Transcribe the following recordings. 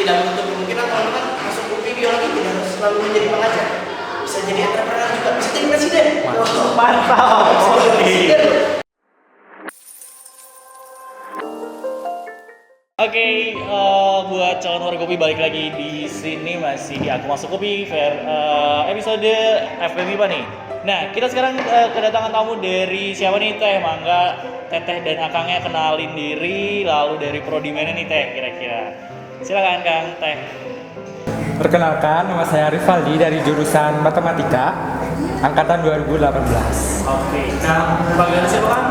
tidak menutup kemungkinan teman-teman masuk UPI biologi tidak harus selalu menjadi pengajar, bisa jadi entrepreneur juga, bisa jadi presiden. Mantap. Presiden. Oke, buat calon warga UPI balik lagi di sini masih di Aku Masuk UPI episode FPMIPA nih. Nah, kita sekarang kedatangan tamu dari siapa nih Teh? Mangga Teteh dan Akangnya kenalin diri, lalu dari prodi mana nih Teh kira-kira? Silakan Kang Teh. Perkenalkan, nama saya Rivaldi dari jurusan Matematika angkatan 2018. Oke, Kang panggilan siapa Kang?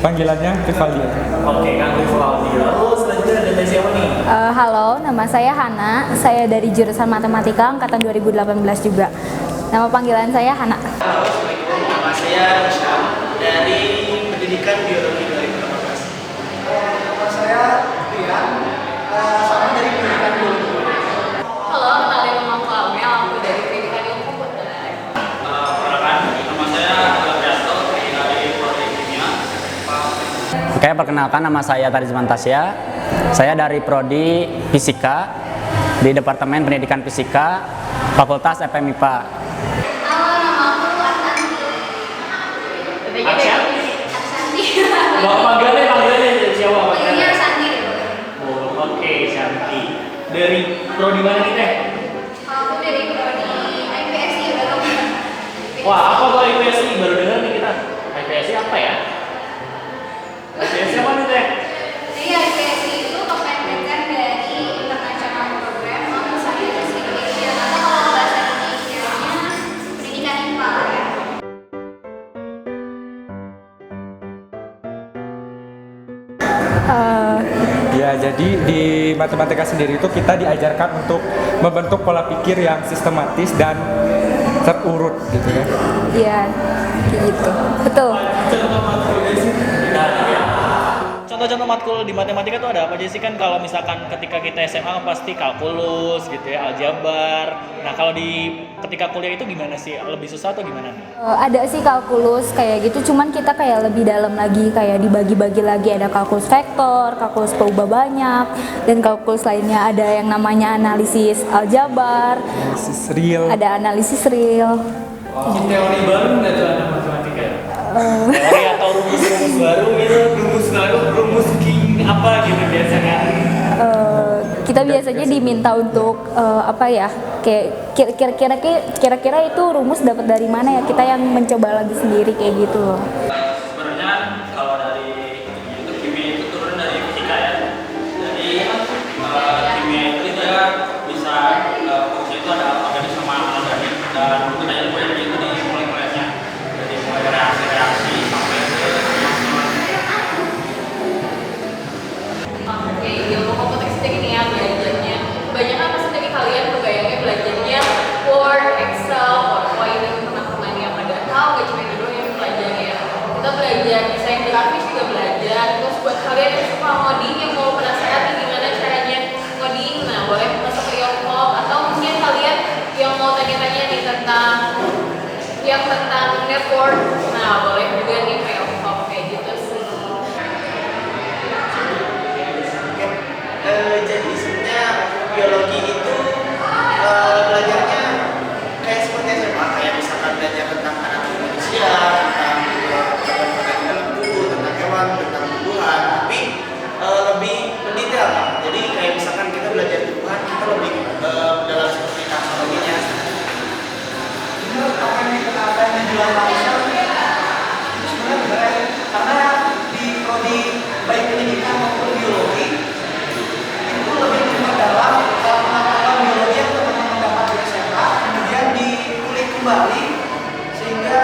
Panggilannya Rivaldi. Oke, Kang Rivaldi. Lalu selanjutnya ada dari siapa nih? Halo, nama saya Hana. Saya dari jurusan Matematika angkatan 2018 juga. Nama panggilan saya Hana. Halo, Assalamualaikum. Nama saya Hisham dari Pendidikan Biologi 2018. Nama saya Rian, sama dari Pendidikan Biologi. Halo, kenalin nama aku Amel, aku dari Pendidikan Ilmu Budaya. Perkenalkan, nama saya Alberto dari prodi Kimia. Oke, perkenalkan nama saya Tarizman Tasya. Saya dari prodi Fisika di Departemen Pendidikan Fisika, Fakultas FPMIPA. Halo, nama aku Arsanti. Arsanti. Panggilannya dari siapa? Panggilnya Arsanti. Oh, oke, Shanti. Dari prodi mana nih Teh? Aku dari prodi IPSI Belum. Wah, apa tuh IPSI? Baru dengar nih kita. IPSI apa ya? IPSI apa nih Teh? Jadi IPSI itu kependekan dari International Program of Science Education atau kalau bahasa Indonesia-nya Pendidikan IPA ya. Ya, jadi di matematika sendiri itu kita diajarkan untuk membentuk pola pikir yang sistematis dan terurut gitu ya. Iya, kayak gitu. Betul. Contoh-contoh matkul di matematika tuh ada apa aja sih? Kan kalau misalkan ketika kita SMA kan pasti kalkulus gitu ya, aljabar. Nah, kalau di ketika kuliah itu gimana sih? Lebih susah atau gimana nih? Ada sih kalkulus kayak gitu, cuman kita kayak lebih dalam lagi, kayak dibagi-bagi lagi, ada kalkulus vektor, kalkulus peubah banyak, dan kalkulus lainnya ada yang namanya analisis aljabar, Analisis real. ada analisis real. Teori baru nggak tuh anak matematika? Teori atau rumus-rumus baru gitu? Rumus king apa gitu biasanya? Kita biasanya diminta untuk apa ya, kayak kira-kira itu rumus dapat dari mana ya, kita yang mencoba lagi sendiri kayak gitu loh. Sebenarnya kalau dari itu kimia itu turun dari fisika ya. Jadi kimia itu dia bisa fungsi itu ada organik sama anorganik dan kita ilmu yang itu di molekul-molekulnya. Jadi mulai reaksi-reaksi sampai ke Oke, ilmu komputer ini ya belajarnya. Banyak apa sih dari kalian kebayangnya belajarnya Word, Excel, PowerPoint dan teman-teman yang pada tahu gak cuma itu doang yang pelajari ya. Kita belajar desain grafis juga belajar. Terus buat kalian yang suka ngoding yang mau penasaran nih gimana caranya ngoding, nah boleh masuk ke Yolpok atau mungkin kalian yang mau tanya-tanya nih tentang network, nah boleh juga nih ke Yolpok kayak gitu sih. Jadi sebenarnya biologi itu belajarnya kayak seperti SMA, kayak misalkan belajar tentang anatomi manusia, tentang organ-organ dalam tubuh, tentang hewan, tentang tumbuhan, tapi lebih mendetail. Jadi kayak misalkan kita belajar tumbuhan, kita lebih dalam seperti taxonominya. Ini apa yang dikenalkan di dalam manusia? Sebenarnya karena di prodi baik pendidikan maupun biologi itu lebih dalam pengetahuan biologi yang teman-teman dapat di SMA kemudian dikulik kembali sehingga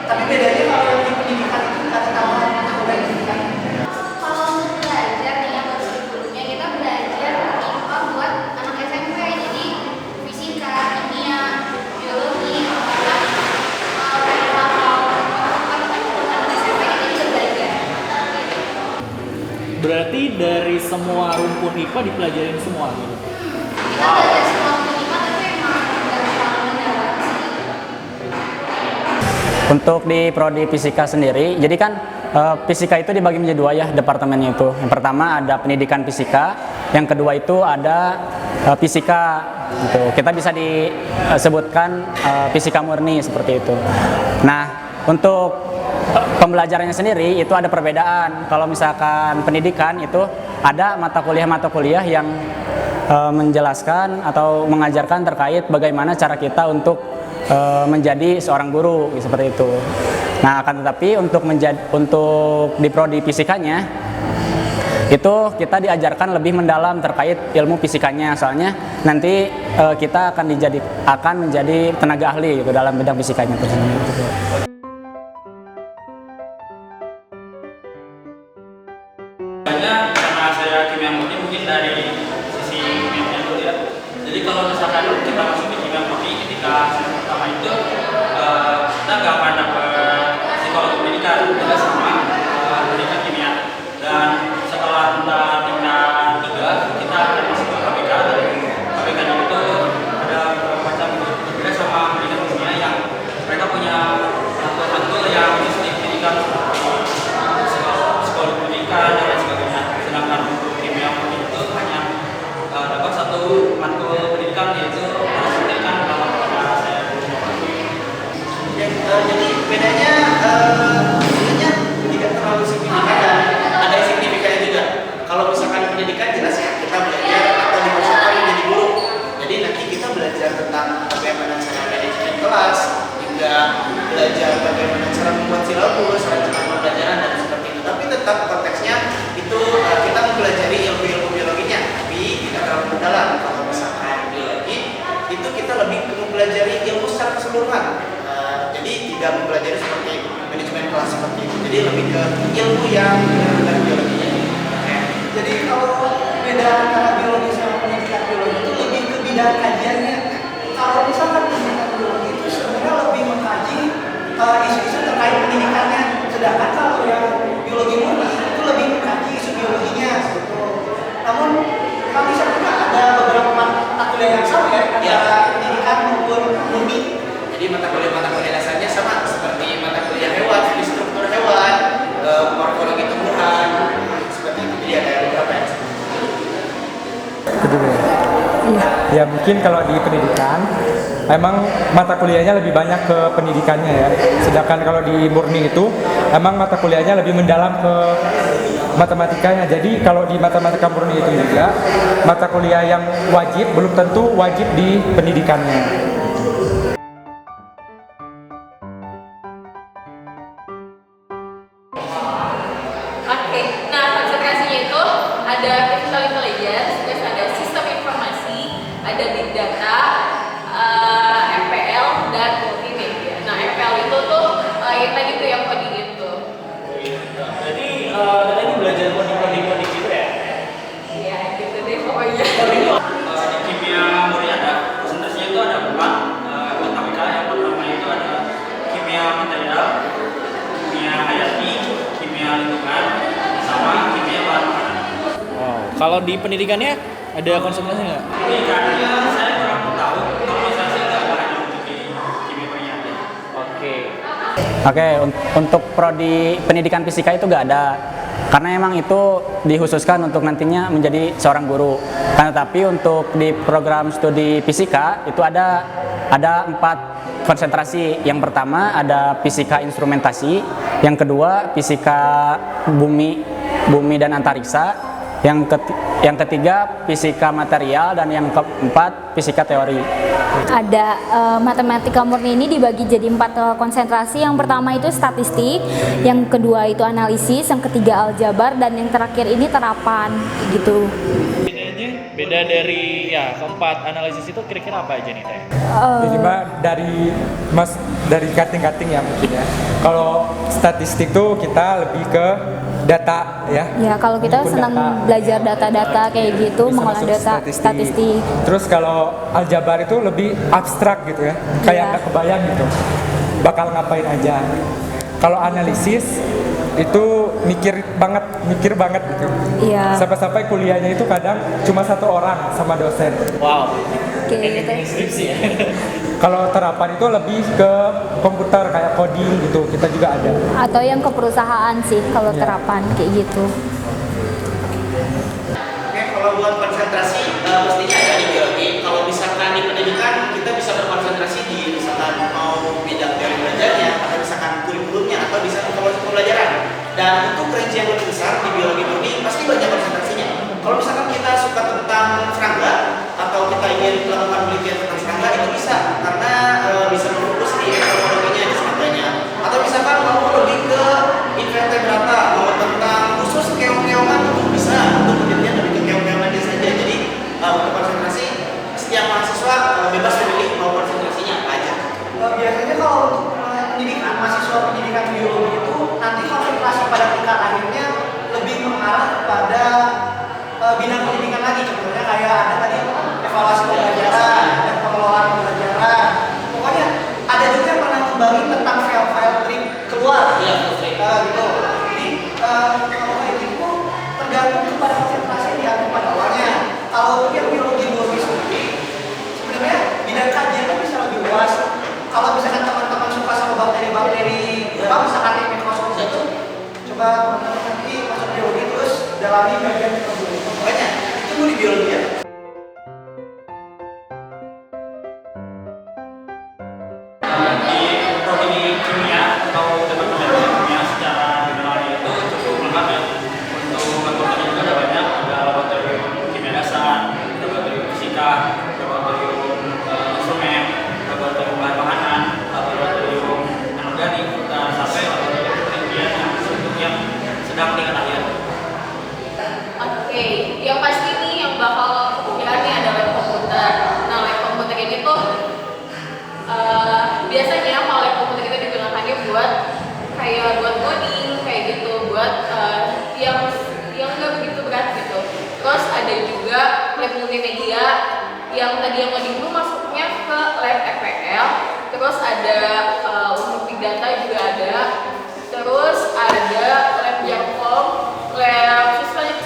tapi bedanya kalau yang di pendidikan itu ada tambahan metode pendidikan. Kalau untuk belajar nih yang baru sebelumnya kita belajar IPA buat anak SMP, jadi fisika, kimia, biologi, berarti dari semua rumpun IPA dipelajarin semua gitu. kita belajar semua IPA tapi emang nggak terlalu mendalam sih. Untuk di prodi fisika sendiri, jadi kan fisika itu dibagi menjadi dua ya departemennya itu. Yang pertama ada pendidikan fisika, yang kedua itu ada fisika. Gitu. Kita bisa disebutkan fisika murni seperti itu. Nah, untuk pembelajarannya sendiri itu ada perbedaan. Kalau misalkan pendidikan itu ada mata kuliah yang menjelaskan atau mengajarkan terkait bagaimana cara kita untuk menjadi seorang guru seperti itu. Nah, akan tetapi untuk di prodi fisikanya itu kita diajarkan lebih mendalam terkait ilmu fisikanya, soalnya nanti kita akan menjadi tenaga ahli gitu dalam bidang fisikanya tersebut. Karena saya kimia murni mungkin dari sisi kimia dulu ya. Jadi kalau misalkan kita masuk di kimia murni ketika semester pertama itu kita nggak akan dapat psikologi pendidikan, kita sama pendidikan kimia. Dan setelah tingkat 3 kita akan masuk ke KBK. KBK itu ada beberapa macam, berbeda sama pendidikan kimia yang mereka punya matkul yang mesti pendidikan psikologi pendidikan dan lain sebagainya. Sedangkan untuk kimia murni itu hanya dapat satu matkul pendidikan, yaitu pendidikan dalam saya. Jadi bedanya sebenarnya tidak terlalu signifikan dan ada yang signifikannya juga. Kalau misalkan pendidikan jelas ya kita belajar atau dimasukkan menjadi guru. Jadi nanti kita belajar tentang bagaimana cara manajemen kelas, hingga belajar bagaimana cara membuat silabus, rencana pembelajaran dan seperti itu. Tapi tetap konteksnya itu kita mempelajari ilmu-ilmu biologinya, tapi tidak terlalu mendalam. Kalau misalkan biologi itu kita lebih mempelajari ilmu secara keseluruhan. Jadi tidak mempelajari seperti manajemen kelas seperti itu. Jadi lebih ke ilmu yang benar biologinya. Jadi kalau beda antara biologi sama pendidikan biologi itu lebih ke bidang kajiannya. Kalau misalkan pendidikan biologi itu sebenarnya lebih mengkaji isu-isu terkait pendidikannya. Sedangkan kalau yang biologi murni itu lebih mengkaji isu biologinya. Gitu. Namun kalau misalnya ada beberapa mata kuliah yang sama ya antara pendidikan maupun murni. Jadi mata kuliah dasarnya sama seperti mata kuliah hewan, studi struktur hewan, morfologi tumbuhan, seperti itu. Jadi ada beberapa yang sama. Kedua. Ya mungkin kalau di pendidikan emang mata kuliahnya lebih banyak ke pendidikannya ya. Sedangkan kalau di murni itu emang mata kuliahnya lebih mendalam ke matematikanya. Jadi kalau di matematika murni itu juga mata kuliah yang wajib belum tentu wajib di pendidikannya. Oke, nah konsentrasinya itu ada artificial intelligence, terus ada sistem informasi, ada big data, MPL, dan multimedia. Nah MPL itu tuh yang tadi tuh yang coding itu. Berarti tadi belajar coding gitu ya? Iya gitu deh pokoknya. Di kimia murni ada konsentrasinya itu ada 4 KBK. Yang pertama itu ada kimia material, kimia hayati, kimia lingkungan, sama kimia bahan makanan. Wow. Kalau di pendidikannya ada konsentrasi nggak? Pendidikannya saya kurang tahu, kalau misalnya sih nggak hanya untuk di kimia murni aja. Oke. Oke, untuk prodi pendidikan fisika itu nggak ada. Karena emang itu dikhususkan untuk nantinya menjadi seorang guru. Kan tetapi untuk di program studi fisika itu ada 4 konsentrasi. Yang pertama ada fisika instrumentasi, yang kedua fisika bumi dan antariksa, yang ketiga fisika material, dan yang keempat fisika teori. Ada matematika murni ini dibagi jadi 4 konsentrasi. Yang pertama itu statistik, yang kedua itu analisis, yang ketiga aljabar, dan yang terakhir ini terapan gitu. Beda dari ya keempat analisis itu kira-kira apa aja nih Teh? Jadi Mbak dari cutting ya mungkin ya. Kalau statistik tuh kita lebih ke data ya. Ya kalau kita Input senang data. belajar data-data kayak gitu, Bisa mengolah masuk data statistik. Terus kalau aljabar itu lebih abstrak gitu ya, kayak Iya. nggak kebayang gitu, bakal ngapain aja. Kalau analisis itu mikir banget gitu. Iya. Sampai-sampai kuliahnya itu kadang cuma 1 orang sama dosen. Wow. Oke, Ini gitu. skripsi ya. Kalau terapan itu lebih ke komputer kayak coding gitu, kita juga ada. Atau yang ke perusahaan sih kalau Iya. terapan kayak gitu. Oke, kalau konsentrasi pastinya ada di biologi. Kalau misalkan di pendidikan kita bisa berkonsentrasi di misalkan mau bidang teori belajarnya atau misalkan kurikulumnya atau bisa pembelajaran. Dan untuk range yang lebih besar di biologi murni pasti banyak konsentrasinya. Kalau misalkan kita suka tentang serangga atau kita ingin melakukan penelitian tentang serangga itu bisa karena bisa berfokus di ekologinya di semuanya. Atau misalkan mau lebih ke invertebrata, mau tentang khusus keong-keongan itu bisa untuk penelitian lebih ke keong-keongan saja. Jadi untuk konsentrasi setiap mahasiswa bebas memilih mau konsentrasinya apa aja. Biasanya kalau untuk pendidikan mahasiswa pendidikan biologi itu nanti konsentrasi pada tingkat akhirnya lebih mengarah kepada bidang pendidikan lagi. Contohnya kayak ada tadi evaluasi pembelajaran, ada pengelolaan pembelajaran. Pokoknya ada juga yang pernah kembali tentang file-file trip keluar. Iya, gitu. Jadi kalau kayak gitu tergantung kepada konsentrasi yang diambil pada awalnya. Kalau yang biologi biologis sendiri sebenarnya bidang kajiannya bisa lebih luas. Kalau misalkan teman-teman suka sama bakteri-bakteri, misalkan teknik mikroskopis itu, coba teman-teman nanti masuk biologi terus dalami bagian mikrobiologi. Makanya itu mau di biologi ya. Di prodi kimia atau departemen kimia secara general itu cukup lengkap ya. Untuk laboratorium juga ada banyak, ada laboratorium kimia dasar, laboratorium fisika, laboratorium instrumen, laboratorium bahan makanan, laboratorium anorganik, dan sampai laboratorium penelitian yang sedang tingkat akhir. Oke, yang pasti nih yang bakal kemungkinan nih ada lab komputer. Nah, lab komputer ini tuh biasanya kalau lab komputer itu digunakannya buat kayak buat coding kayak gitu, buat yang nggak begitu berat gitu. Terus ada juga lab multimedia yang tadi yang coding itu masuknya ke lab FPL. Terus ada untuk big data juga ada. Terus ada lab Jarcom, lab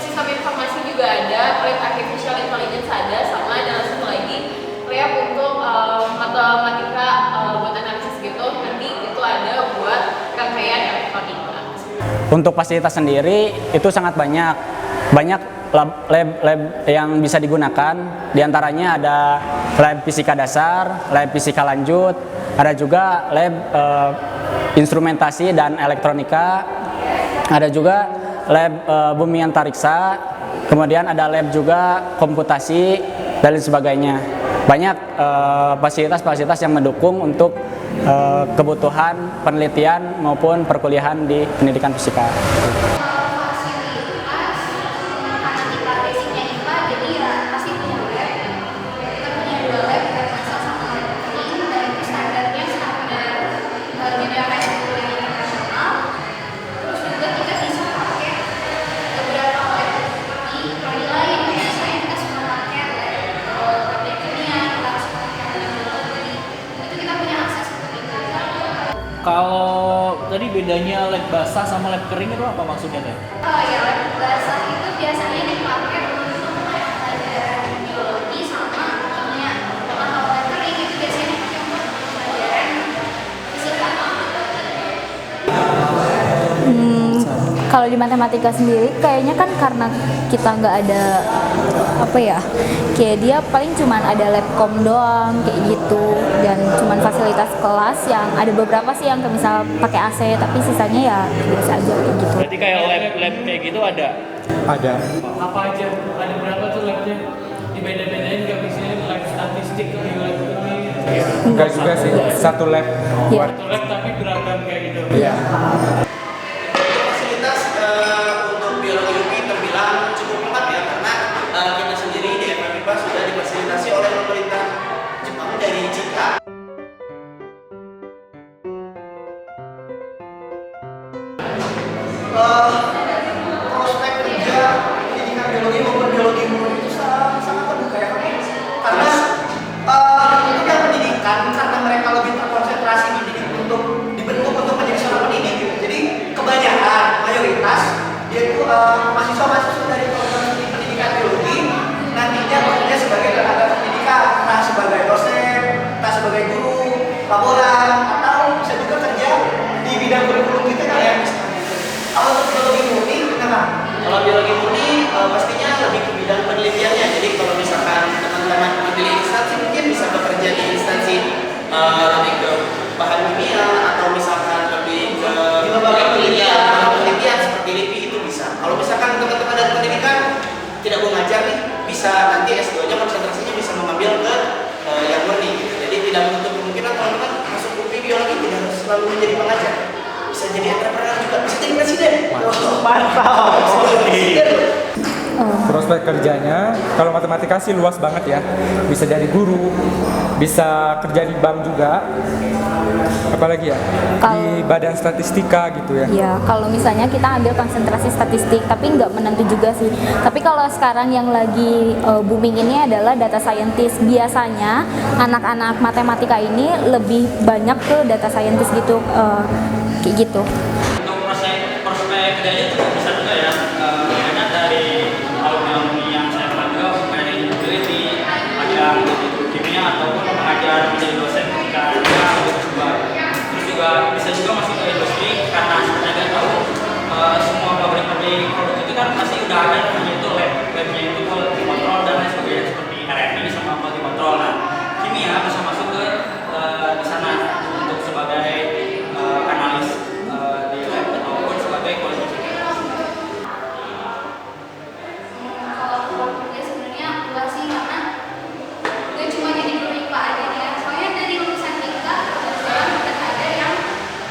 sistem informasi juga ada, lab artificial intelligence ada, sama ada satu lagi lab untuk matematika buat analisis gitu. Nanti itu ada buat rangkaian elektronika. Untuk fasilitas sendiri itu sangat banyak lab yang bisa digunakan. Di antaranya ada lab fisika dasar, lab fisika lanjut, ada juga lab instrumentasi dan elektronika, ada juga lab bumi antariksa, kemudian ada lab juga komputasi dan lain sebagainya. Banyak fasilitas-fasilitas yang mendukung untuk kebutuhan penelitian maupun perkuliahan di pendidikan fisika. Kalau tadi bedanya lab basah sama lab kering itu apa maksudnya teh? Ya, lab basah itu biasanya dipakai untuk pelajaran biologi sama kimia. Kalau lab kering itu biasanya dipakai untuk pelajaran fisika. Kalau di matematika sendiri kayaknya kan karena kita nggak ada apa ya, kayak dia paling cuman ada labcom doang kayak gitu, dan cuman fasilitas kelas yang ada beberapa sih yang misal pakai AC tapi sisanya ya biasa aja kayak gitu. Berarti kayak lab kayak gitu ada? Ada. Apa aja? Ada berapa tuh labnya? Dibeda-bedain nggak, misalnya lab statistik atau lab ini? Enggak juga sih, satu lab. Iya. Satu lab tapi beragam kayak gitu. Iya. Fasilitas untuk biologi UPI terbilang cukup lengkap ya, karena kita sendiri di FMIPA sudah difasilitasi oleh pemerintah Jepang dari JICA. Prospek kerja pendidikan biologi maupun biologi murni itu sangat terbuka ya, karena untuk yang pendidikan karena mereka lebih terkonsentrasi dibentuk untuk menjadi seorang pendidik gitu. Jadi kebanyakan mayoritas yaitu mahasiswa-mahasiswa dari program studi pendidikan biologi nantinya bekerja sebagai tenaga pendidikan, entah sebagai dosen, entah sebagai guru, laboran, atau bisa juga kerja di bidang kurikulum kita kayak misalnya. Kalau untuk biologi murni, kenapa? Kalau biologi murni pastinya lebih ke bidang penelitiannya. Jadi kalau misalkan teman-teman memilih instansi mungkin bisa bekerja di instansi lebih ke bahan kimia atau misalkan lebih ke penelitian seperti LIPI itu bisa. Kalau misalkan teman-teman dari pendidikan tidak mau ngajar nih, bisa nanti S2-nya konsentrasinya bisa mengambil ke yang murni gitu. Jadi tidak menutup kemungkinan teman-teman masuk UPI biologi tidak harus selalu menjadi pengajar. Bisa jadi entrepreneur juga, bisa jadi presiden. Mantap. Prospek kerjanya, kalau matematika sih luas banget ya. Bisa jadi guru, bisa kerja di bank juga. Apalagi ya? Di badan statistika gitu ya. Ya, kalau misalnya kita ambil konsentrasi statistik, tapi nggak menentu juga sih. Tapi kalau sekarang yang lagi booming ini adalah data scientist. Biasanya anak-anak matematika ini lebih banyak ke data scientist gitu, kayak gitu. Untuk prospek kerjanya juga bisa juga ya, karena dari alumni yang saya kenal juga banyak yang meneliti, ada yang menjadi guru kimia ataupun mengajar menjadi dosen ketika dia coba. Terus juga bisa juga masuk ke industri karena seperti kita tahu semua pabrik-pabrik produk itu kan pasti udah ada namanya itu labnya itu quality control dan lain sebagainya seperti R&D sama quality control. Nah, kimia bisa masuk ke di sana untuk sebagai analis di lab ataupun sebagai quality checker. Kalau prospeknya sebenarnya luas sih karena nggak cuma jadi guru IPA aja nih ya. Soalnya dari lulusan kita kebetulan udah ada yang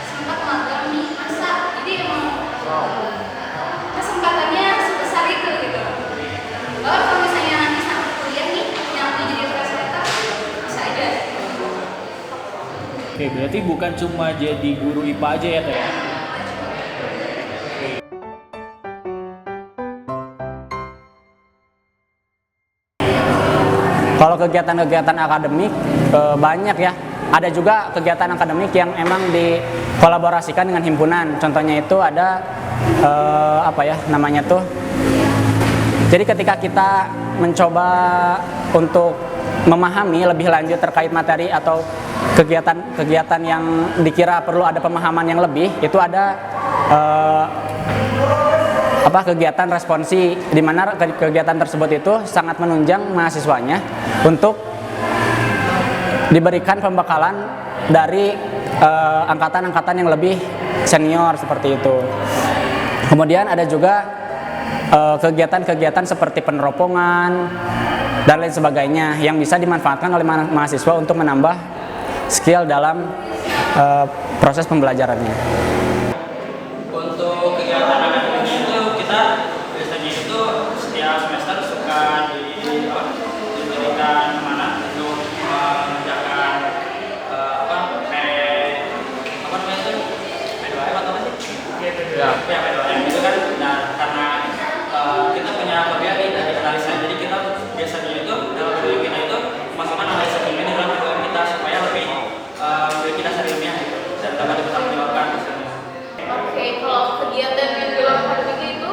sempat magang di ASA. Jadi emang kesempatannya sebesar itu gitu. Kalau misalnya nanti sampai kuliah nih yang mau jadi translator bisa aja. Oke, berarti bukan cuma jadi guru IPA aja ya, Teh? Ya? Kalau kegiatan-kegiatan akademik banyak ya. Ada juga kegiatan akademik yang emang dikolaborasikan dengan himpunan. Contohnya itu ada apa ya namanya tuh. Jadi ketika kita mencoba untuk memahami lebih lanjut terkait materi atau kegiatan-kegiatan yang dikira perlu ada pemahaman yang lebih, itu ada kegiatan responsi, di mana kegiatan tersebut itu sangat menunjang mahasiswanya untuk diberikan pembekalan dari angkatan-angkatan yang lebih senior seperti itu. Kemudian ada juga kegiatan-kegiatan seperti peneropongan dan lain sebagainya yang bisa dimanfaatkan oleh mahasiswa untuk menambah skill dalam proses pembelajarannya. Untuk kegiatan akademiknya itu kita biasanya itu setiap semester suka diberikan mana untuk mengerjakan P2M atau apa sih? Ya, P2M itu kan. Nah, karena kita punya bagian dari analisa, jadi kita biasanya itu dalam video kita itu masukkan analisa kimia di dalam P2M kita supaya lebih kita ilmiah gitu dan dapat dipertanggungjawabkan hasilnya. Oke, kalau kegiatan yang di luar akademik itu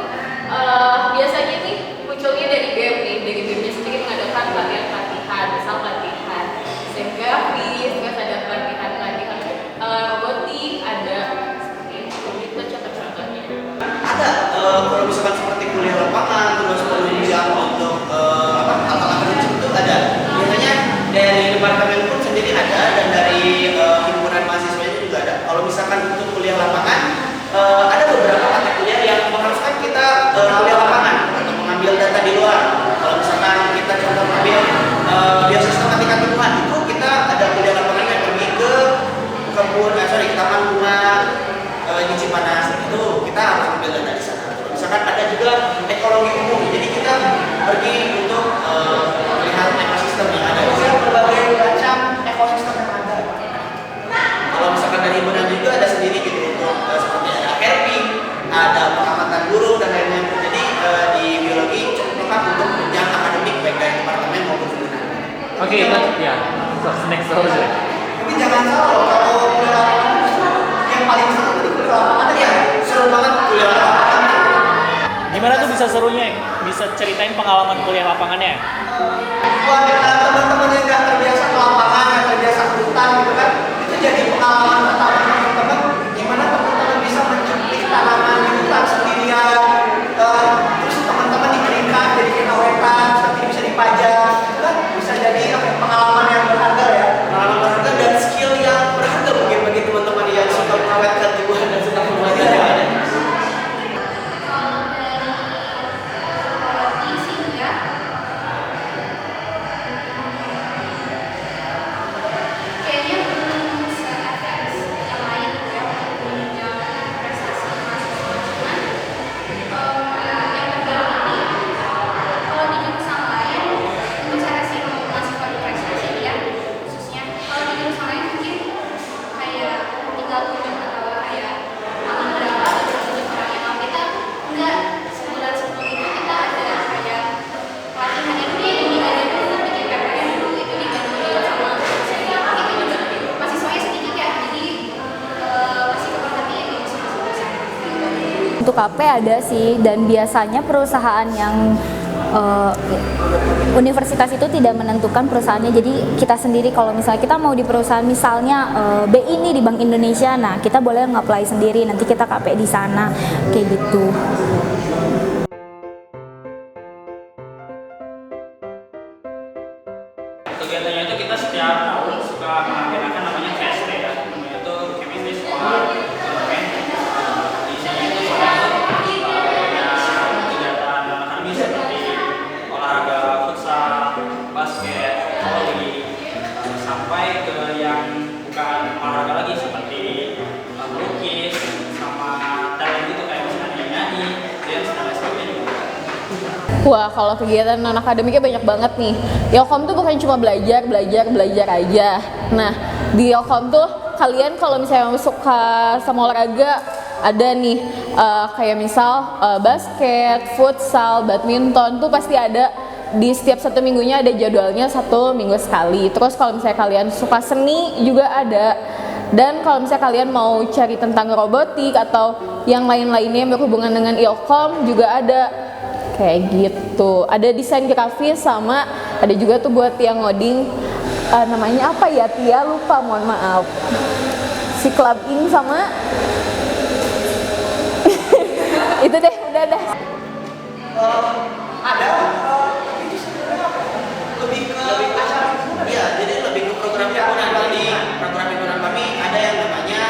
biasanya nih munculnya dari BEM nih. Dari BEM-nya sendiri mengadakan pelatihan, misal pelatihan grafis, terus ada pelatihan robotik, ada seperti itu contoh-contohnya. Ada kalau misalkan seperti kuliah lapangan terus penunjang untuk hal-hal akademis itu ada. Biasanya dari departemen pun sendiri ada dan dari himpunan mahasiswa juga ada. Kalau misalkan untuk kuliah lapangan ada beberapa mata kuliah yang mengharuskan kita kuliah lapangan atau mengambil data di luar. Kalau misalkan kita contoh ambil biosistematika tumbuhan itu kita ada kuliah lapangan yang pergi ke kebun, ke taman bunga di Cipanas itu kita harus ambil data di sana. Misalkan ada juga ekologi umum, jadi kita pergi untuk melihat ekosistem yang ada di sana. Berbagai macam ekosistem yang ada. Kalau misalkan dari himpunan juga ada sendiri gitu untuk seperti ada herping, ada pengamatan burung dan lainnya. Jadi di biologi cukup lengkap untuk yang akademik baik dari departemen maupun himpunan. Oke, ya. Next terus ya. Tapi jangan salah loh, kalau kuliah lapangan justru yang paling seru itu kuliah lapangan ya. Seru banget kuliah lapangan. Gimana tuh bisa serunya? Bisa ceritain pengalaman kuliah lapangannya? Buat teman-teman yang nggak terbiasa ke lapangan, nggak terbiasa ke hutan gitu kan, itu jadi pengalaman pertama teman-teman, gimana teman-teman bisa mencuplik tanaman di hutan sendirian, terus teman-teman diberikan jadi kita wetan Untuk KP ada sih, dan biasanya perusahaan yang universitas itu tidak menentukan perusahaannya. Jadi kita sendiri kalau misalnya kita mau di perusahaan misalnya BI ini di Bank Indonesia, nah kita boleh nge-apply sendiri, nanti kita KP di sana kayak gitu. Kegiatannya itu kita setiap tahun suka mengadakan namanya KST ya, namanya itu Chemistry Squad Tournament. Di sini itu banyak kegiatan akademis seperti olahraga futsal, basket, voli, sampai ke yang bukan olahraga lagi seperti melukis sama talent gitu kayak misalnya nyanyi, dance dan lain sebagainya. Wah, kalau kegiatan non-akademiknya banyak banget nih. Ilkom tuh bukan cuma belajar aja. Nah, di Ilkom tuh kalian kalau misalnya suka sama olahraga, ada nih kayak misal basket, futsal, badminton tuh pasti ada di setiap 1 minggunya, ada jadwalnya 1 minggu sekali. Terus kalau misalnya kalian suka seni juga ada. Dan kalau misalnya kalian mau cari tentang robotik atau yang lain-lainnya yang berhubungan dengan Ilkom juga ada. Kayak gitu. Ada desain grafis sama ada juga tuh buat yang ngoding namanya apa ya Tia, lupa, mohon maaf. Si club in sama itu deh, udah dah. Ada itu sebenarnya lebih ke acara ya, jadi lebih ke program himpunan. Jadi program himpunan kami ada yang namanya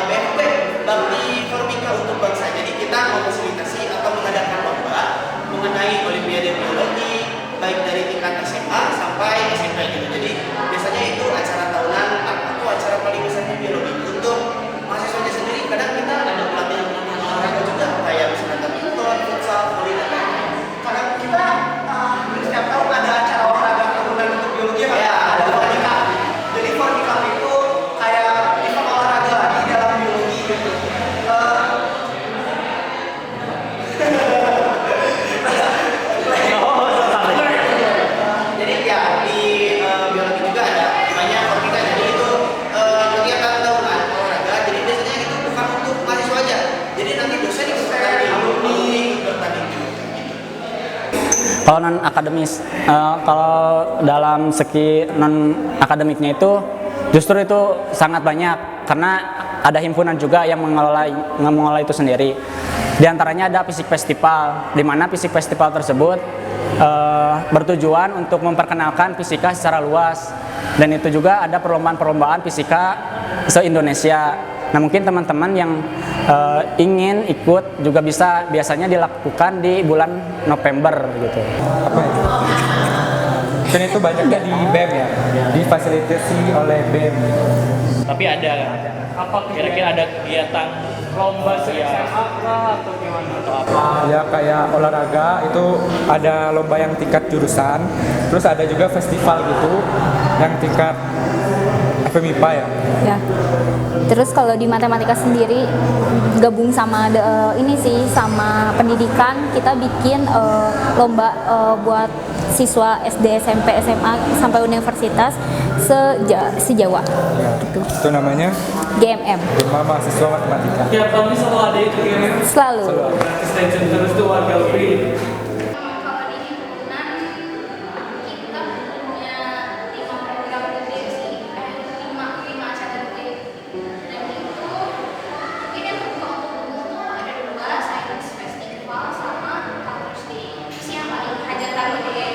BFB, Bakti Formika untuk Bangsa. Jadi kita memfasilitasi atau mengadakan lomba mengenai Olimpiade Biologi baik dari tingkat SMA sampai SMP gitu. Jadi biasanya itu acara tahunan atau acara paling besarnya biologi untuk mahasiswanya sendiri. Kadang kita ada pelatihan olahraga juga kayak misalnya badminton, futsal, voli dan lain-lain. Karena kita setiap tahun ada acara olahraga tahunan untuk biologi ya, ada Formika. Jadi Formika itu kayak event olahraga lagi dalam biologi gitu. Jadi ya di biologi juga ada namanya Formika. Jadi itu kegiatan tahunan olahraga. Jadi biasanya itu bukan untuk mahasiswa aja. Jadi nanti dosen ikut bertanding, alumni ikut bertanding juga. Kalau non akademis, kalau dalam segi non akademiknya itu justru itu sangat banyak karena ada himpunan juga yang mengelola itu sendiri. Di antaranya ada Fisik Festival, di mana Fisik Festival tersebut bertujuan untuk memperkenalkan fisika secara luas, dan itu juga ada perlombaan-perlombaan fisika se-Indonesia. Nah, mungkin teman-teman yang ingin ikut juga bisa, biasanya dilakukan di bulan November gitu. Apa itu? Kan itu banyaknya di BEM ya, difasilitasi oleh BEM. Tapi ada apa kira-kira ada kegiatan lomba SMA atau gimana atau apa? Ya kayak olahraga itu ada lomba yang tingkat jurusan, terus ada juga festival gitu yang tingkat FMIPA ya. Ya. Terus kalau di matematika sendiri gabung sama ini sih sama pendidikan, kita bikin lomba buat siswa SD, SMP, SMA sampai universitas se-Jawa. Ya, Gitu. itu namanya GMM. Gemma Mahasiswa Matematika. Tiap tahun selalu ada itu kayaknya. Selalu. Extension terus tuh warga UPI. Kalau di himpunan kita punya 5 program gede sih, 5 acara gede. Dan itu mungkin yang terbuka untuk umum tuh ada 2, Science Festival sama Campus Day. Itu sih yang paling hajatan gede.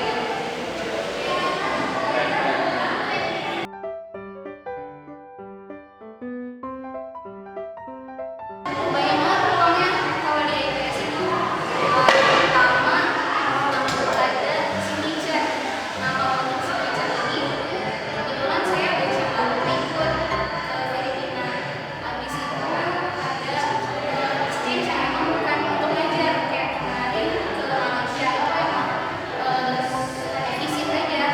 Banyak banget peluangnya kalau di IPS itu. Pertama, ada signature. Nah, kalau untuk signature ini, kebetulan saya besok ikut ke Filipina. Habis itu ada exchange yang emang bukan untuk belajar, kayak kemarin ke Malaysia itu emang visit aja.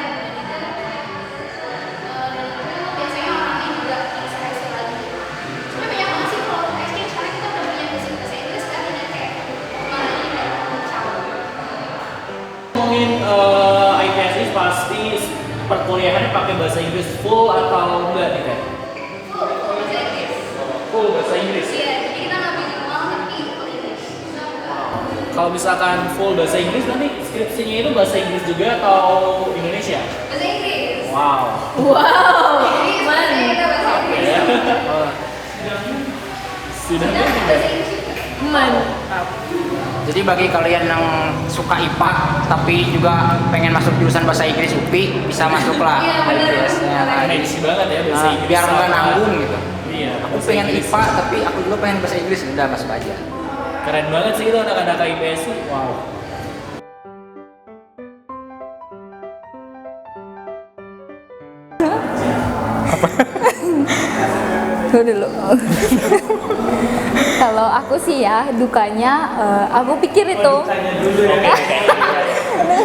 Dan itu biasanya orangnya juga inspirasi lagi. Cuma banyak banget sih kalau exchange, karena kita udah punya basic bahasa Inggris kan, jadi kayak kemarin dan campur. Ngomongin IPSI pasti perkuliahan pakai bahasa Inggris full atau enggak nih Teh? Full bahasa Inggris. Full bahasa Inggris. Iya, jadi kita nggak bilingual tapi full English. Kalau misalkan full bahasa Inggris nanti skripsinya itu bahasa Inggris juga atau Indonesia? Bahasa Inggris. Wow. Wow. Jadi sebenarnya kita bahasa Inggris. Sudah Bahasa Inggris juga. Mantap. Jadi bagi kalian yang suka IPA tapi juga pengen masuk jurusan bahasa Inggris UPI, bisa masuk lah Iya, bener. IPS-nya kan. Edisi banget ya bahasa Nah, Inggris. biar nggak sama- nanggung gitu. Iya. Aku bahasa pengen Inggris. IPA tapi aku juga pengen bahasa Inggris, udah masuk aja. Keren banget sih itu anak-anak IPS tuh. Wow. Gue dulu. Kalau aku sih ya dukanya, aku pikir itu.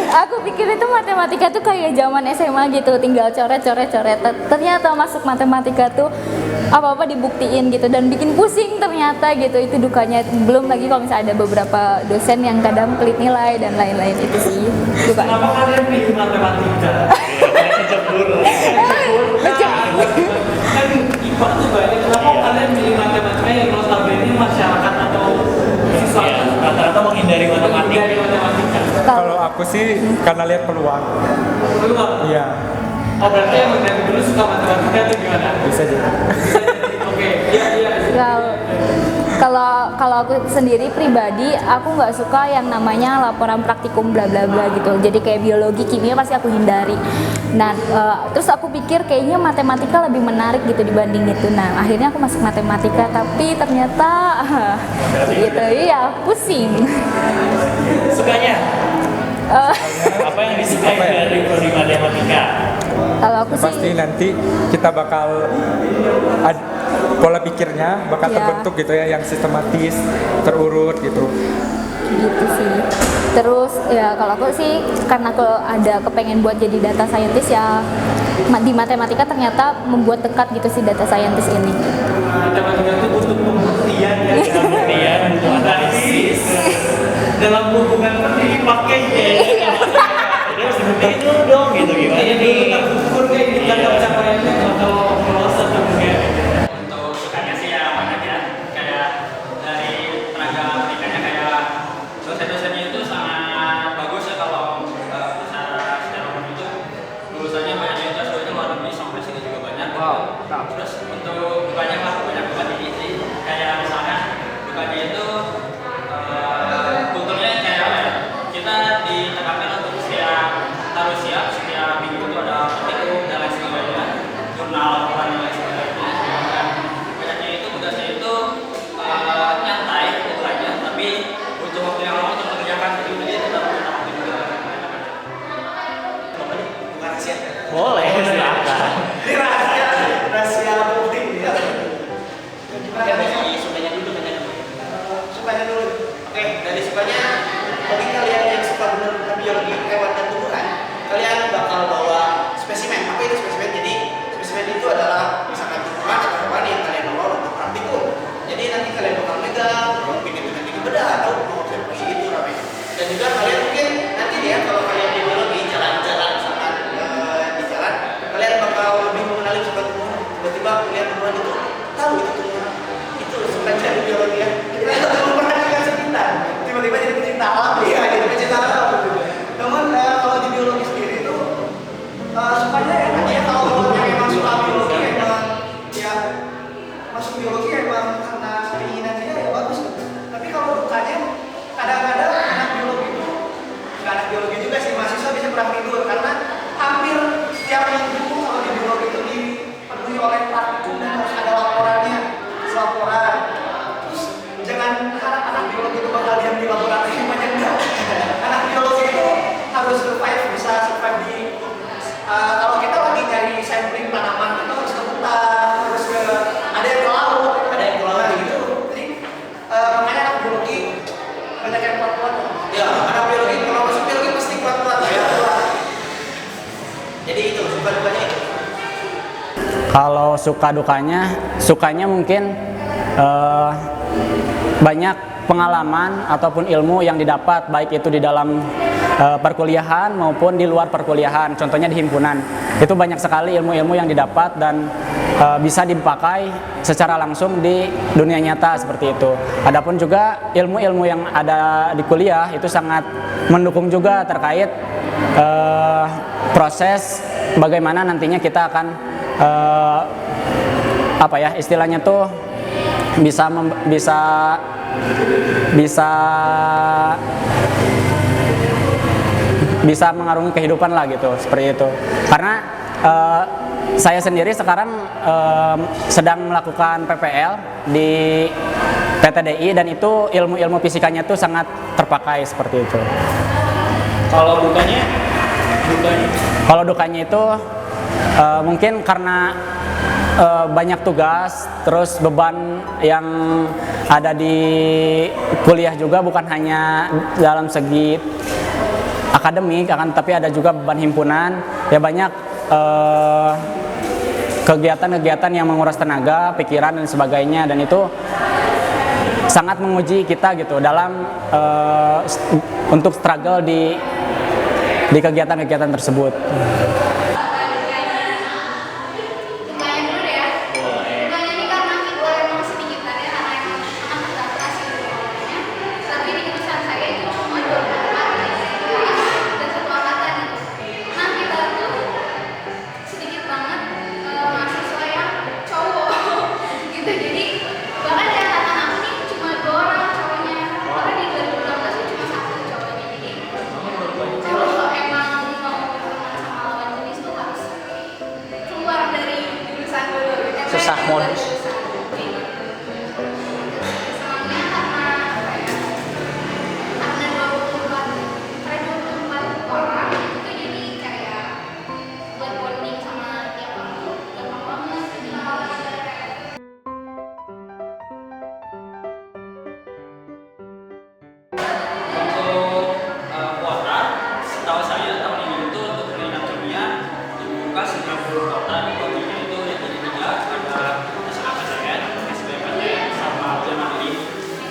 Aku pikir itu matematika tuh kayak zaman SMA gitu, tinggal coret-coret. Ternyata masuk matematika tuh apa-apa dibuktiin gitu dan bikin pusing ternyata gitu. Itu dukanya. Belum lagi kalau misalnya ada beberapa dosen yang kadang pelit nilai dan lain-lain, itu sih dukanya. Kenapa kalian pilih matematika? Kan IPA tuh banyak. Kenapa kalian pilih matematika yang notabene masyarakat atau siswa Iya, rata-rata menghindari matematika. dari matematika? Kalau aku sih karena lihat peluang. Peluang. Iya, Oh berarti emang dari dulu suka matematika itu gimana? bisa jadi. Oke, iya. Kalau aku sendiri pribadi, aku nggak suka yang namanya laporan praktikum bla bla bla gitu. Jadi kayak biologi, kimia pasti aku hindari. Nah, terus aku pikir kayaknya matematika lebih menarik gitu dibanding itu. Nah, akhirnya aku masuk matematika, tapi ternyata gitu, iya pusing. Sukanya? Eh, Apa yang disukai dari prodi matematika? Kalau aku sih Pasti nanti kita bakal pola pikirnya bakal Ya. terbentuk gitu ya, yang sistematis, terurut gitu. gitu sih. Terus ya kalau aku sih karena aku ada kepengen buat jadi data scientist ya, di matematika ternyata membuat dekat gitu sih data scientist ini. Matematika itu butuh pembuktian ya. Pembuktian, butuh analisis. Dalam hubungan seperti ini pakainya. Jadi harus dibuktiin dulu dong gitu gimana Ini nih? kita ukur kayak di kata pencapaiannya atau lolos atau enggak. Untuk sukanya sih ya banyak ya, kayak dari tenaga pendidikannya kayak dosen-dosennya itu sangat bagus ya kalau secara umum itu lulusannya banyak yang S2 itu luar negeri sampai sini juga banyak. Terus untuk banyak banyak sih, kayak misalnya dukanya itu kulturnya kayak apa ya, kita ditekankan untuk harus siap setiap minggu itu ada praktikum dan lain sebagainya, jurnal laporan dan lain sebagainya. Dan banyaknya itu tugasnya itu nyantai itu aja, tapi butuh waktu yang lama untuk mengerjakan itu, jadi itu dalam jangka waktu juga. Bukan rahasia. Boleh, silakan. Ini rahasia penting ya. Gimana dari sukanya dulu, sukanya dulu. Oke, dari sukanya, bagi kalian yang suka benar-benar biologi hewan dan tumbuhan, kalian bakal bawa spesimen. Apa itu spesimen? Jadi spesimen itu adalah misalkan tumbuhan atau hewan yang kalian bawa untuk praktikum. Jadi nanti kalian bakal megang, mungkin itu nanti dibedah atau mengobservasi itu namanya. Dan juga kalian mungkin nanti nih ya, kalau kalian di biologi jalan-jalan misalkan di jalan, kalian bakal lebih mengenali sebuah tumbuhan. Tiba-tiba melihat tumbuhan itu, tahu itu tumbuhan. Itu suka jadi biologi ya. Kita harus memperhatikan sekitar. Tiba-tiba jadi pecinta alam, iya jadi pecinta alam. Namun kalau di biologi sendiri itu sukanya ya tadi ya, kalau yang memang suka biologi emang ya masuk biologi emang karena keinginan dia ya bagus. Tapi kalau dukanya kadang-kadang anak biologi itu nggak anak biologi juga sih, mahasiswa bisa kurang tidur karena hampir setiap minggu kalau di biologi itu dipenuhi oleh praktikum dan harus ada laporannya, laporan. Terus jangan harap anak biologi itu bakal diam di laboratorium banyak enggak. Anak biologi itu harus survive, bisa survive di kalau kita lagi nyari sampling tanaman itu harus ke hutan, harus ke ada yang ke laut, ada yang ke laut gitu. Jadi makanya anak biologi banyak yang kuat-kuat. Ya, anak biologi kalau masuk biologi pasti kuat-kuat ya. Jadi itu suka-dukanya itu. Kalau suka sukanya mungkin banyak pengalaman ataupun ilmu yang didapat baik itu di dalam perkuliahan maupun di luar perkuliahan, contohnya di himpunan. Itu banyak sekali ilmu-ilmu yang didapat dan bisa dipakai secara langsung di dunia nyata seperti itu. Adapun juga ilmu-ilmu yang ada di kuliah itu sangat mendukung juga terkait proses bagaimana nantinya kita akan istilahnya tuh bisa mengarungi kehidupan lah gitu, seperti itu. Karena saya sendiri sekarang sedang melakukan PPL di PTDI dan itu ilmu-ilmu fisikanya tuh sangat terpakai seperti itu. Kalau dukanya? Kalau dukanya itu mungkin karena banyak tugas, terus beban yang ada di kuliah juga bukan hanya dalam segi akademik, tapi ada juga beban himpunan. Ya banyak kegiatan-kegiatan yang menguras tenaga, pikiran dan sebagainya, dan itu sangat menguji kita gitu dalam untuk struggle di kegiatan-kegiatan tersebut. Susah mau. Kuota, setahu saya tahun ini itu untuk pendidikan kimia dibuka 90 kuota, di kuotanya itu yang jadi 3 ada SNMPTN, SBMPTN, sama ujian mandiri.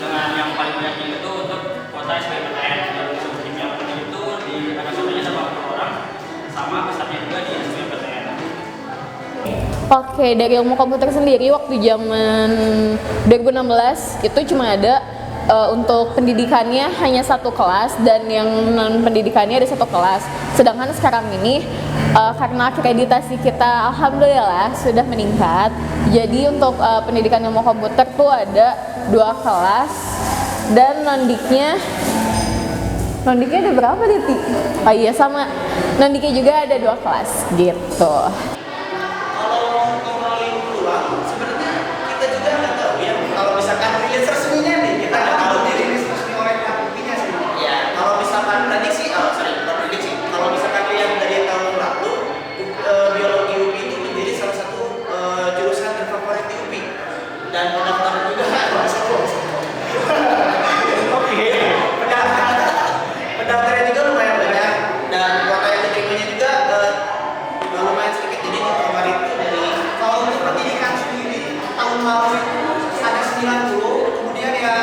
Dengan yang paling banyaknya itu untuk kuota SBMPTN, dan untuk kimia mandiri itu di ada contohnya 80 orang, sama pesertanya juga di SBMPTN. Oke, dari ilmu komputer sendiri waktu zaman 2016 itu cuma ada untuk pendidikannya hanya satu kelas dan yang non pendidikannya ada satu kelas. Sedangkan sekarang ini karena akreditasi kita alhamdulillah sudah meningkat. Jadi untuk pendidikan ilmu komputer tuh ada 2 kelas dan nondiknya ada berapa Diti? Oh iya sama, nondiknya juga ada 2 kelas gitu. Kalau ngobrolin peluang, sebenarnya kita juga nggak tahu ya. Kalau misalkan rilis resminya nih, kita nggak tahu nih rilis resmi oleh KUP-nya sih. Ya, kalau misalkan prediksi, bukan prediksi. Kalau misalkan lihat dari tahun lalu, biologi UPI itu menjadi salah satu jurusan terfavorit di UPI. Dan pendaftaran juga pendaftaran juga lumayan banyak dan kuota yang diterimanya juga lumayan sedikit. Jadi kemarin itu dari Kalau untuk pendidikan sendiri tahun lalu itu ada 90, kemudian ya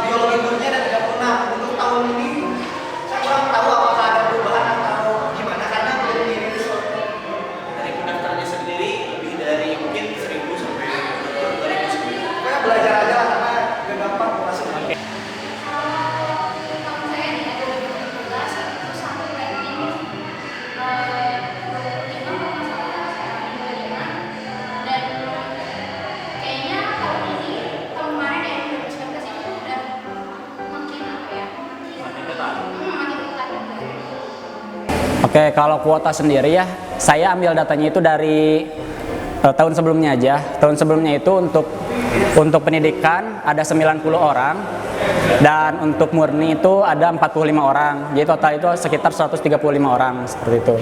biologi murninya ada 36. Untuk tahun ini saya kurang tahu apakah ada perubahan atau gimana karena belum dirilis. dari pendaftarannya sendiri lebih dari mungkin 1000 sampai 2000 sendiri. Pokoknya belajar aja lah karena gak gampang masuk. Oke, kalau kuota sendiri ya, saya ambil datanya itu dari tahun sebelumnya aja. Tahun sebelumnya itu untuk pendidikan ada 90 orang dan untuk murni itu ada 45 orang. Jadi total itu sekitar 135 orang seperti itu.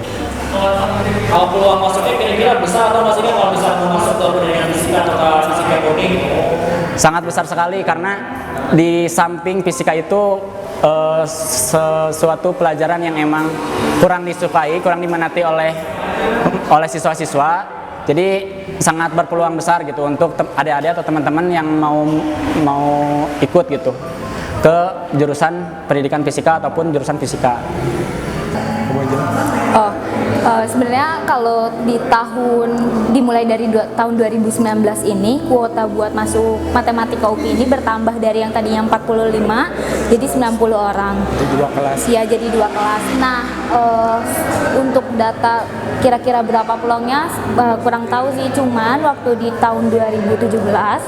Kalau peluang masuknya kira-kira besar atau masih kalau bisa masuk ke pendidikan fisika atau ke fisika murni? Sangat besar sekali karena di samping fisika itu sesuatu pelajaran yang emang kurang disukai, kurang diminati oleh siswa-siswa. Jadi sangat berpeluang besar gitu untuk adik-adik atau teman-teman yang mau ikut gitu. ke jurusan pendidikan fisika ataupun jurusan fisika. Oh, sebenarnya kalau dimulai dari tahun 2019 ini, kuota buat masuk matematika UPI ini bertambah dari yang tadinya 45 jadi 90 orang. Jadi 2 kelas. Iya, jadi 2 kelas. Nah, untuk data kira-kira berapa peluangnya kurang tahu sih, cuman waktu di tahun 2017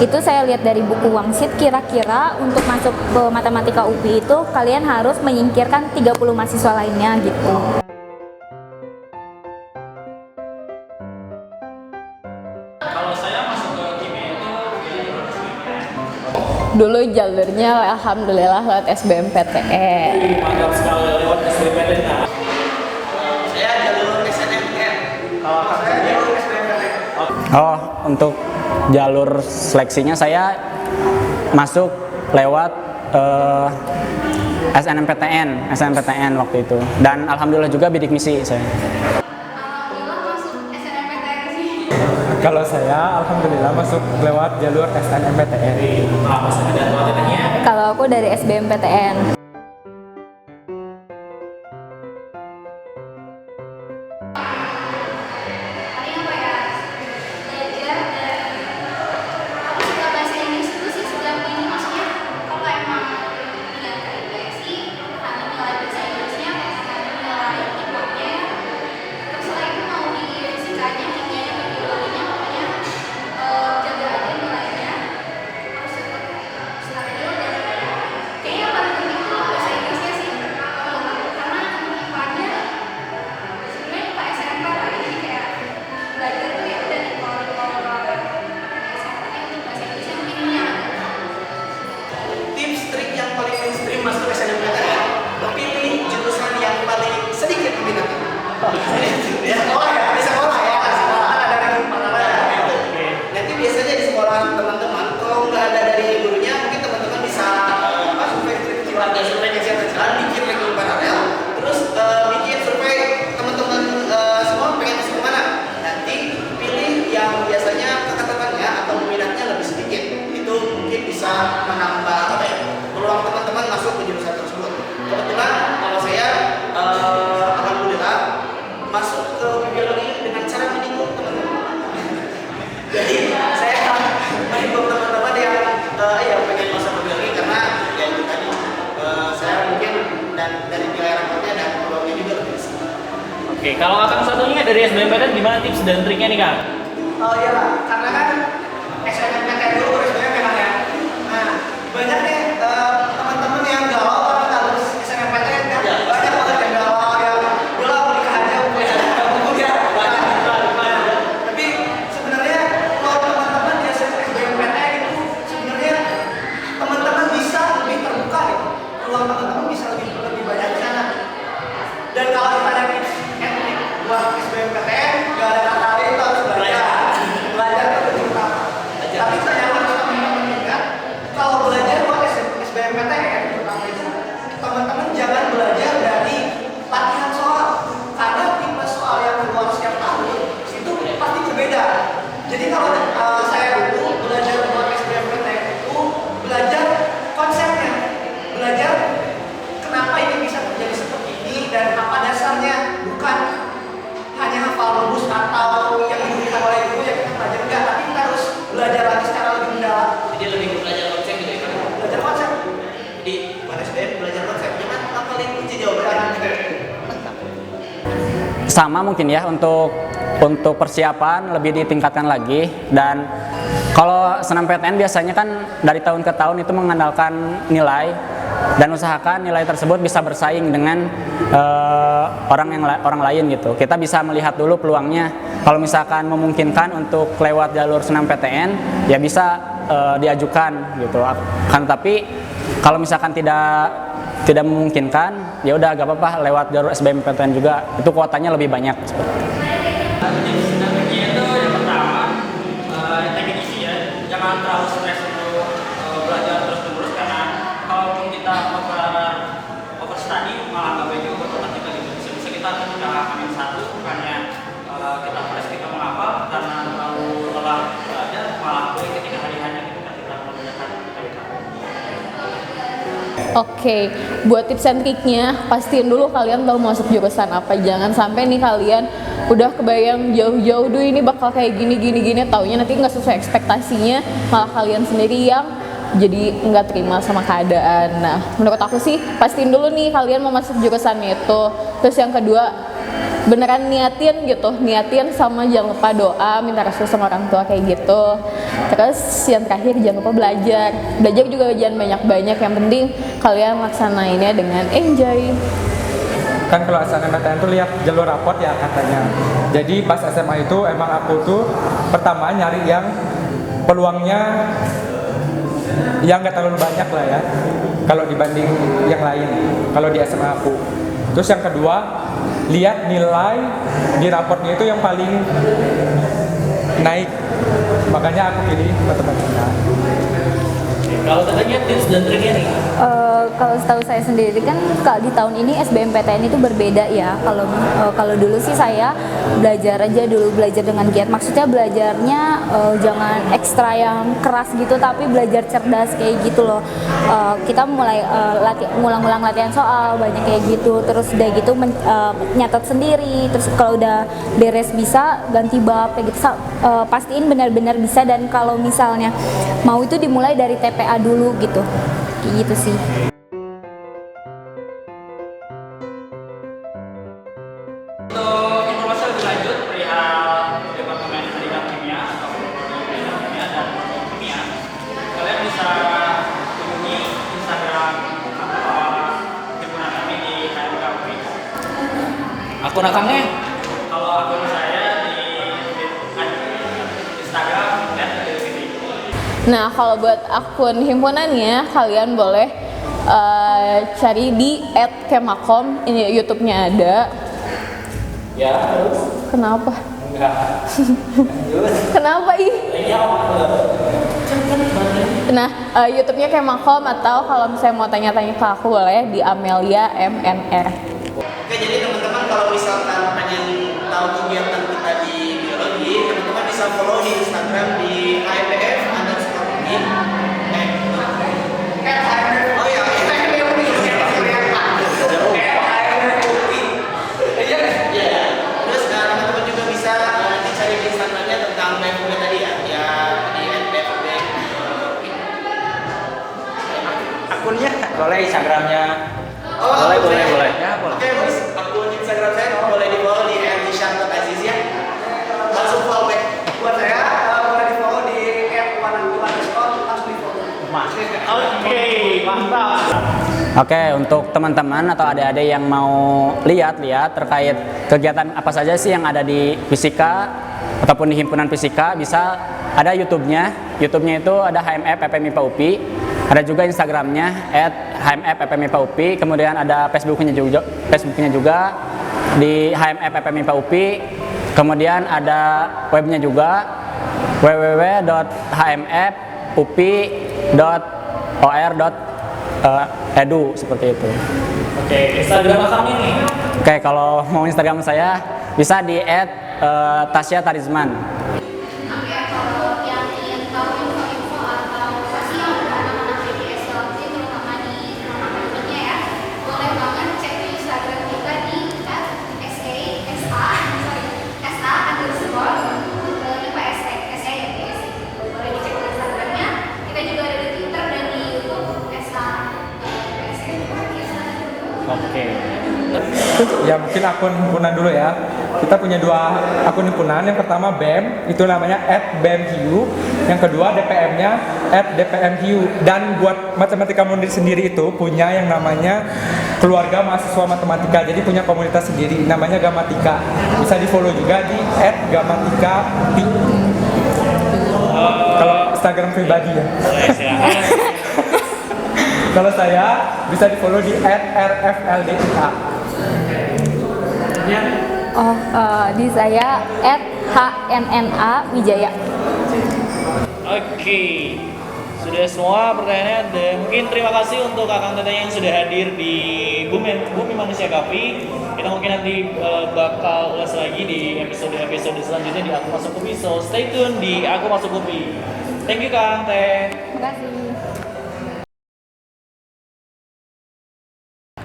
itu saya lihat dari buku Wangsit, kira-kira untuk masuk ke matematika UPI itu kalian harus menyingkirkan 30 mahasiswa lainnya gitu. Kalau saya masuk ke kimia itu Dulu jalurnya alhamdulillah lewat SBMPTN. Mantap sekali lewat SBMPTN. Saya jalur SNMPTN. Kalau saya jalur SBMPTN. Oh, untuk jalur seleksinya saya masuk lewat SNMPTN waktu itu, dan alhamdulillah juga bidik misi saya. Alhamdulillah masuk SNMPTN sih. Kalau saya alhamdulillah masuk lewat jalur SNMPTN. Apa sih dan materinya? Kalau aku dari SBMPTN. Paling apa ya? Belajar dan aku suka bahasa Inggris itu sih sejak ini, maksudnya kalau emang dengan KIPSI karena nilai bahasa Inggrisnya karena nilai IPA-nya, terus setelah itu mau di fisikanya, kimianya, biologinya, pokoknya jaga aja nilainya, harus tetap stabil, dan kayaknya yang paling penting tuh bahasa Inggrisnya sih, karena untuk IPA-nya sebenarnya IPA SMP lah, jadi kayak belajar tuh ya udah di kalau SMP untuk bahasa Inggrisnya minimnya ada. Tips trik yang paling mainstream masuk SNMPTN, pilih jurusan yang paling sedikit peminatnya. Di sekolah ya, di sekolah ya, di sekolah kan ada rekrutmen gitu. Nanti biasanya di sekolah teman-teman, kalau nggak ada dari gurunya, mungkin teman-teman bisa survei kecil-kecilan, bikin rekrutmen paralel, terus bikin survei teman-teman semua pengen masuk kemana. Nanti pilih yang biasanya kekatangannya atau minatnya lebih sedikit. Itu mungkin bisa menambah apa ya, peluang teman-teman masuk ke jurusan tersebut. Kebetulan kalau saya alhamdulillah masuk ke biologi dengan cara menikung teman-teman. Jadi saya menikung teman-teman yang yang pengen masuk ke biologi karena ya itu tadi saya mungkin dan dari nilai rapotnya dan peluangnya juga lebih besar. Oke, kalau Akang satunya dari SBMPTN gimana tips dan triknya nih, Kang? Oh iya lah, karena kan SNMPTN dulu baru SBM ya. Nah, banyak nih teman-teman yang galau karena harus SNMPTN kan. Banyak banget yang galau yang udah mau nikah aja, kuliah. Nah, tapi sebenarnya kalau teman-teman di SBMPTN itu sebenarnya teman-teman bisa lebih terbuka gitu. Peluang teman-teman bisa lebih banyak di sana. Dan kalau ditanya tips and trik buat SBMPTN, nggak ada kata lain, itu harus belajar. Belajar itu terutama. Tapi saya harus teman-teman ingat, kalau belajar buat SBMPTN terutama itu, teman-teman jangan belajar dari latihan soal, karena tipe soal yang keluar setiap tahun itu pasti berbeda. Jadi kalau saya dulu belajar buat SBMPTN itu belajar konsepnya, belajar kenapa ini bisa terjadi seperti ini dan apa dasarnya, bukan hanya hafal rumus atau yang diberikan oleh guru yang kita pelajari, enggak, tapi kita harus belajar lagi secara lebih mendalam. Jadi lebih ke belajar konsep gitu ya kan? Belajar konsep. Di buat SBM belajar konsep, jangan ngapalin kunci jawaban. Sama mungkin ya, untuk persiapan lebih ditingkatkan lagi. Dan kalau SNMPTN biasanya kan dari tahun ke tahun itu mengandalkan nilai, dan usahakan nilai tersebut bisa bersaing dengan orang lain gitu. Kita bisa melihat dulu peluangnya. Kalau misalkan memungkinkan untuk lewat jalur SNMPTN, ya bisa diajukan gitu. Kan tapi kalau misalkan tidak memungkinkan, ya udah gak apa-apa lewat jalur SBMPTN juga. Itu kuotanya lebih banyak. tips dan triknya itu yang pertama, teknik isi ya, jangan terlalu stres untuk belajar terus-menerus, karena kalaupun kita overstudy malah nggak baik juga buat otak kita gitu. Bisa kita ketika amin satu bukannya kita stres, kita menghafal, karena terlalu lelah belajar malah baik ketika hari-harinya kita menggunakan KBK. Oke, buat tips and triknya, pastiin dulu kalian mau masuk jurusan apa. Jangan sampai nih kalian udah kebayang jauh-jauh, duh ini bakal kayak gini, taunya nanti nggak sesuai ekspektasinya, malah kalian sendiri yang jadi nggak terima sama keadaan. Nah, menurut aku sih, pastiin dulu nih kalian mau masuk jurusan itu. Terus yang kedua, beneran niatin sama jangan lupa doa, minta restu sama orang tua kayak gitu. Terus yang terakhir jangan lupa belajar juga jangan banyak-banyak, yang penting kalian laksanainnya dengan enjoy. Kan kalau SNMPTN tuh lihat jalur rapot ya katanya. Jadi pas SMA itu emang aku tuh pertama nyari yang peluangnya yang nggak terlalu banyak lah ya kalau dibanding yang lain kalau di SMA aku. Terus yang kedua, lihat nilai di raportnya itu yang paling naik, makanya aku pilih matematika. Kalau katanya tips dan triknya nih? Kalau setahu saya sendiri kan kalau di tahun ini SBMPTN itu berbeda ya. Kalau dulu sih saya belajar dengan giat. Maksudnya belajarnya jangan ekstra yang keras gitu, tapi belajar cerdas kayak gitu loh. Kita mulai ngulang-ngulang latihan soal banyak kayak gitu. Terus udah gitu nyatat sendiri. Terus kalau udah beres bisa ganti bab kayak gitu. Pastiin benar-benar bisa, dan kalau misalnya mau itu dimulai dari TPA dulu gitu. Kayak gitu sih. Untuk informasi lebih lanjut perihal Departemen Pendidikan Kimia atau Pendidikan Kimia dan Kimia, kalian bisa hubungi Instagram himpunan kami di HMKUP. Akun akangnya? Kalau akun saya di Instagram Nah, kalau buat akun himpunannya kalian boleh cari di @kemakom, ini YouTube-nya ada. Ya, terus? Kenapa? Enggak. Kenapa ih? Nah, YouTube-nya Kemakom, atau kalau misalnya mau tanya-tanya ke aku boleh di Amelia MNR. Oke, jadi teman-teman kalau misalkan pengen tahu kegiatan kita di biologi, teman-teman bisa follow di Instagram di IPF_UPI. Oh iya, terus teman-teman juga bisa dicari di Instagramnya tentang BFUB tadi ya, di BFUB. Akunnya boleh Instagramnya. Oh, boleh. Ya, boleh. Oke, Mas, akun Instagram saya boleh di follow di @hishan.aziz ya. Langsung follow back. Buat saya boleh di follow di @wanakul_, langsung di follow. Oke, mantap. Oke, untuk teman-teman atau adik-adik yang mau lihat terkait kegiatan apa saja sih yang ada di fisika ataupun di himpunan fisika, bisa ada YouTube-nya. YouTube-nya itu ada HMF FMIPA UPI. Ada juga Instagramnya @HMF FMIPA UPI. Kemudian ada Facebooknya juga di HMF FMIPA UPI. Kemudian ada webnya juga www.hmfupi.or.edu seperti itu. Oke, Instagram akangnya nih? Oke, kalau mau Instagram saya bisa di @Tasya Tarizman. Kalau yang ingin tahu info-info atau apa sih yang udah anak-anak BDS lalui, terutama di nama-namanya ya, boleh banget cek di Instagram kita di @sa_IPSE ya guys. Boleh dicek di Instagramnya. Kita juga ada di Twitter dan di YouTube sa_IPSE. Oke. Ya mungkin akun himpunan dulu ya. Kita punya dua akun himpunan. Yang pertama BEM, itu namanya @BEMHIU. Yang kedua DPM-nya @DPMHIU. Dan buat matematika Mundri sendiri itu punya yang namanya Keluarga Mahasiswa Matematika. Jadi punya komunitas sendiri namanya Gamatika. Bisa di-follow juga di @gamatika_pi. Kalau Instagram pribadi ya. Kalau saya bisa di-follow di @rfldika. Di saya @HNNA Wijaya. Oke, sudah semua pertanyaannya ada. Mungkin terima kasih untuk kakang teteh yang sudah hadir di Bumi Manusia Kapi. Kita mungkin nanti bakal ulas lagi di episode selanjutnya di Aku Masuk Kupi. So stay tune di Aku Masuk Kupi. Thank you Kang Teh. Terima kasih.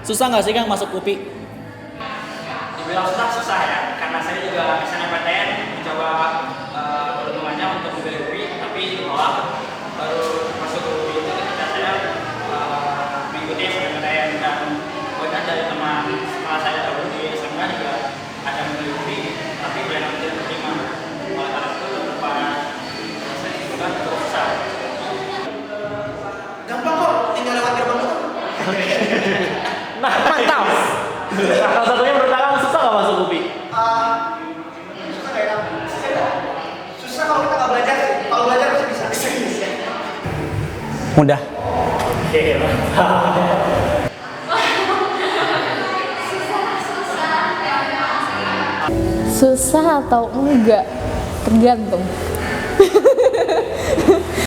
Susah nggak sih Kang masuk UPI? Dibilang susah ya, karena saya juga SNMPTN mencoba peruntungannya untuk memilih UPI, tapi ditolak. Baru masuk UPI itu ketika saya mengikuti SNMPTN, dan banyak dari teman sekolah saya dahulu di SMA juga ada memilih UPI, tapi belum tidak terima. Oleh karena itu beberapa saya juga cukup susah. Gampang kok, tinggal lewat gerbang itu. Nah, mantap. Salah satunya menurut Kakak susah nggak masuk UPI? Susah nggak ya? Susah kalau kita nggak belajar sih. Kalau belajar pasti bisa. Bisa. Mudah. Oke, mantap. Susah atau enggak? Tergantung.